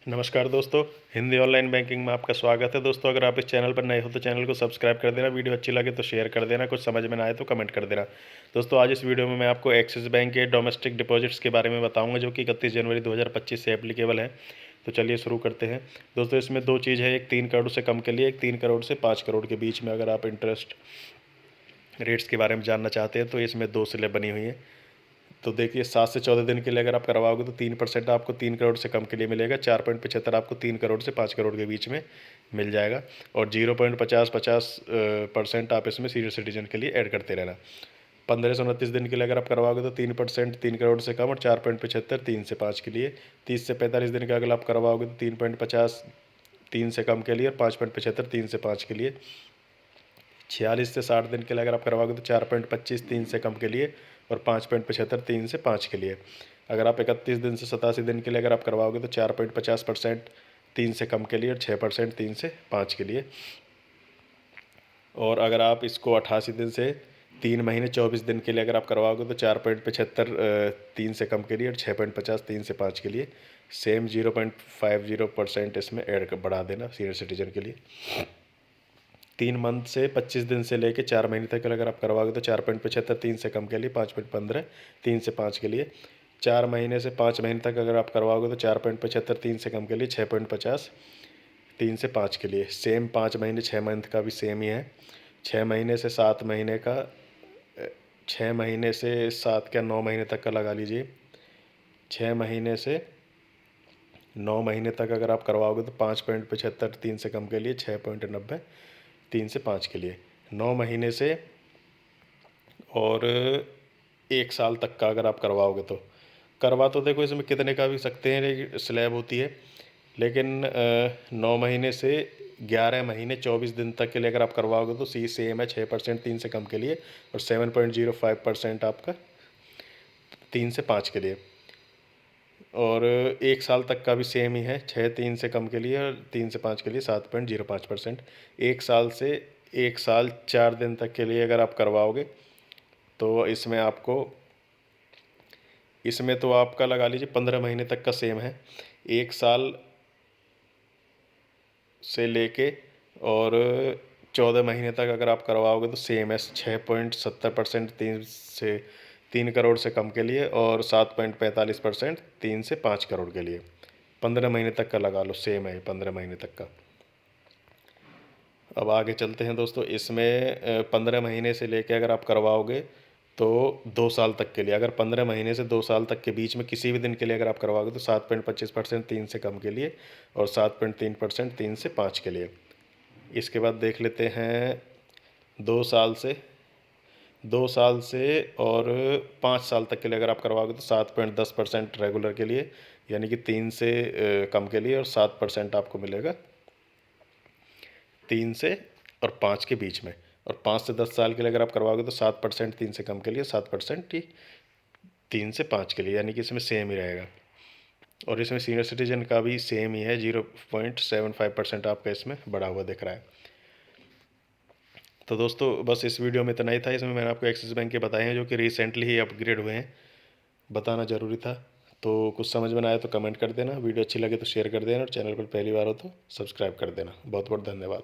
नमस्कार दोस्तों, Hindi online banking में आपका स्वागत है। दोस्तों, अगर आप इस चैनल पर नए हो तो चैनल को सब्सक्राइब कर देना, वीडियो अच्छी लगे तो शेयर कर देना, कुछ समझ में ना आए तो कमेंट कर देना। दोस्तों, आज इस वीडियो में मैं आपको एक्सिस बैंक के डोमेस्टिक डिपॉजिट्स के बारे में बताऊंगा, जो कि 31 जनवरी 2025 से एप्लीकेबल है। तो चलिए शुरू करते हैं। दोस्तों, इसमें दो चीज़ है, एक 3 करोड़ से कम के लिए, एक 3 करोड़ से 5 करोड़ के बीच में। अगर आप इंटरेस्ट रेट्स के बारे में जानना चाहते हैं तो इसमें दो स्लैब बनी हुई हैं। तो देखिए, 7 से 14 दिन के लिए अगर आप करवाओगे तो 3% आपको 3 करोड़ से कम के लिए मिलेगा। 4.75 आपको 3 करोड़ से 5 करोड़ के बीच में मिल जाएगा। और 0.50% आप इसमें सीनियर सिटीजन के लिए ऐड करते रहना। 15 से 29 दिन के लिए अगर आप करवाओगे तो 3% 3 करोड़ से कम, और 4.75 3 से 5 के लिए। 30 से 45 दिन का अगर आप करवाओगे तो 3.50 3 से कम के लिए, और 5.75 3 से 5 के लिए। 46 से 60 दिन के लिए अगर आप करवाओगे तो 4.25 3 से कम के लिए, और 5.75 3 से 5 के लिए। अगर आप 31 दिन से 87 दिन के लिए अगर आप करवाओगे तो 4.50% 3 से कम के लिए, और 6% 3 से 5 के लिए। और अगर आप इसको 88 दिन से 3 महीने 24 दिन के लिए अगर आप करवाओगे तो 4.75 3 से कम के लिए, और 6.50 3 से 5 के लिए। सेम 0.50% इसमें ऐड बढ़ा देना सीनियर सिटीजन के लिए। 3 मंथ से 25 दिन से लेके 4 महीने तक अगर आप करवाओगे तो 4.75 3 से कम के लिए, 5.15 3 से 5 के लिए। 4 महीने से 5 महीने तक अगर आप करवाओगे तो 4.75 3 से कम के लिए, 6.50 3 से 5 के लिए। सेम 5 महीने 6 मंथ का भी सेम ही है। 6 महीने से 7 महीने का 6 महीने से 7 क्या 9 महीने तक का लगा लीजिए। 6 महीने से 9 महीने तक अगर आप करवाओगे तो 5.75 3 से कम के लिए, 6.90 3 से 5 के लिए। 9 महीने से और 1 साल तक का अगर आप करवाओगे तो करवा तो देखो इसमें कितने का भी सकते हैं, लेकिन स्लैब होती है। लेकिन 9 महीने से 11 महीने 24 दिन तक के लिए अगर आप करवाओगे तो सेम है, 6% 3 से कम के लिए, और 7.05% आपका 3 से 5 के लिए। और 1 साल तक का भी सेम ही है, 6 3 से कम के लिए, और 3 से 5 के लिए 7.05%। 1 साल 4 दिन तक के लिए अगर आप करवाओगे तो इसमें तो आपका लगा लीजिए 15 महीने तक का सेम है। 1 साल से लेके और 14 महीने तक अगर आप करवाओगे तो सेम है, 6.70% 3 करोड़ से कम के लिए, और 7.45% 3 से 5 करोड़ के लिए। 15 महीने तक का लगा लो, सेम है 15 महीने तक का। अब आगे चलते हैं दोस्तों। इसमें 15 महीने से लेके अगर आप करवाओगे तो 2 साल तक के लिए, अगर 15 महीने से 2 साल तक के बीच में किसी भी दिन के लिए अगर आप करवाओगे तो 7.25% 3 से कम के लिए, और 7.3% 3 से 5 के लिए। इसके बाद देख लेते हैं 2 साल से 2 साल से और 5 साल तक के लिए अगर आप करवाओगे तो 7.10% रेगुलर के लिए, यानी कि 3 से कम के लिए, और 7% आपको मिलेगा 3 से और 5 के बीच में। और 5 से 10 साल के लिए अगर आप करवाओगे तो 7% 3 से कम के लिए, 7% 3 से 5 के लिए, यानी कि इसमें सेम ही रहेगा। और इसमें सीनियर सिटीजन का भी सेम ही है, 0.75% आपका इसमें बढ़ा हुआ दिख रहा है। तो दोस्तों, बस इस वीडियो में इतना ही था। इसमें मैंने आपको एक्सिस बैंक के बताए हैं जो कि रिसेंटली ही अपग्रेड हुए हैं, बताना ज़रूरी था। तो कुछ समझ में ना आया तो कमेंट कर देना, वीडियो अच्छी लगे तो शेयर कर देना, और चैनल पर पहली बार हो तो सब्सक्राइब कर देना। बहुत बहुत धन्यवाद।